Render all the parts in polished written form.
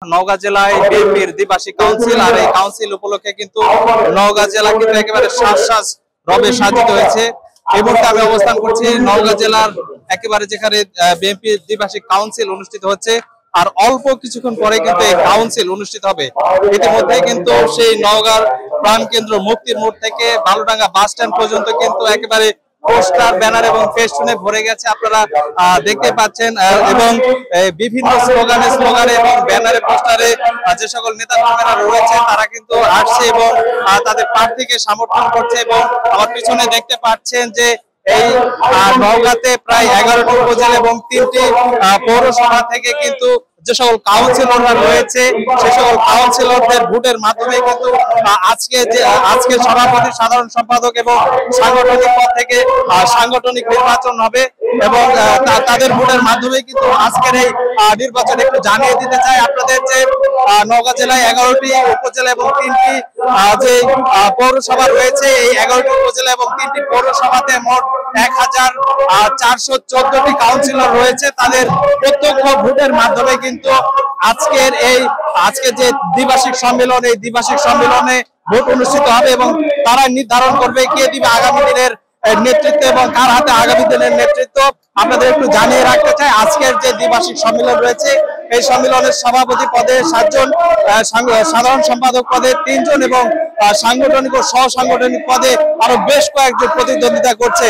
নওগাঁ জেলায় বিএনপির দ্বিবার্ষিক কাউন্সিল, আর এই কাউন্সিল উপলক্ষে কিন্তু নওগাঁ জেলা কিন্তু একেবারে সাজ রবে সাজিত হয়েছে। এই মুহূর্তে আমি অবস্থান করছি নওগাঁ জেলার একেবারে যেখানে বিএনপির দ্বিবার্ষিক কাউন্সিল অনুষ্ঠিত হচ্ছে, আর অল্প কিছুক্ষণ পরে কিন্তু এই কাউন্সিল অনুষ্ঠিত হবে। ইতিমধ্যে কিন্তু সেই নওগাঁর প্রাণকেন্দ্র মুক্তির মোড় থেকে বালুডাঙ্গা বাস স্ট্যান্ড পর্যন্ত কিন্তু একেবারে পোস্টার, ব্যানার এবং ফেস্টুনে ভরে গেছে, আপনারা দেখতে পাচ্ছেন। এবং বিভিন্ন স্লোগানে এবং ব্যানারে পোস্টারে যে সকল নেতা কর্মীরা রয়েছে তারা কিন্তু আসছে এবং তাদের প্রার্থীকে সমর্থন করছে। এবং আমার পিছনে দেখতে পাচ্ছেন যে এই নওগাঁতে প্রায় 11টি উপজেলা এবং 3টি পৌরসভা থেকে কিন্তু যে সকল কাউন্সিলররা রয়েছে সে সকল কাউন্সিলরদের ভোটের মাধ্যমে কিন্তু আজকে সভাপতি, সাধারণ সম্পাদক এবং সাংগঠনিক পদ থেকে সাংগঠনিক নির্বাচন হবে। এবং তাদের ভোটের মাধ্যমে কিন্তু আজকের এই নির্বাচন একটু জানিয়ে দিতে চাই আপনাদের যে নওগাঁ জেলায় 11টি উপজেলা এবং 3টি যে পৌরসভা রয়েছে, এই 11টি উপজেলা এবং 3টি পৌরসভাতে মোট 1414টি কাউন্সিলর রয়েছে। তাদের প্রত্যক্ষ ভোটের মাধ্যমে কিন্তু আজকে যে দ্বিবার্ষিক সম্মেলন, এই দ্বিবার্ষিক সম্মেলনে ভোট অনুষ্ঠিত হবে এবং তারা নির্ধারণ করবে কে দিবে আগামী দিনের নেতৃত্ব এবং কার হাতে আগামী দিনের নেতৃত্ব। আপনাদের একটু জানিয়ে রাখতে চাই, আজকের যে দ্বিবার্ষিক সম্মেলন রয়েছে এই সম্মেলনের সভাপতি পদে 7 জন, সাধারণ সম্পাদক পদে 3 জন এবং সাংগঠনিক ও সহ সাংগঠনিক পদে আরো বেশ কয়েকজন প্রতিদ্বন্দ্বিতা করছে।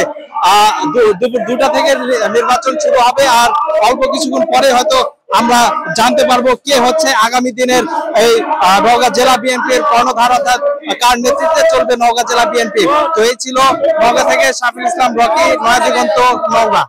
দুপুর 2টা থেকে নির্বাচন শুরু হবে, আর অল্প কিছুক্ষণ পরে হয়তো আমরা জানতে পারবো কে হচ্ছে আগামী দিনের এই নওগাঁ জেলা বিএনপির কর্ণধার, অর্থাৎ কার নেতৃত্বে চলবে নওগাঁ জেলা বিএনপি। তো এই ছিল নওগাঁ থেকে শাফিল ইসলাম রকি, নয়া দিগন্ত, নওগাঁ।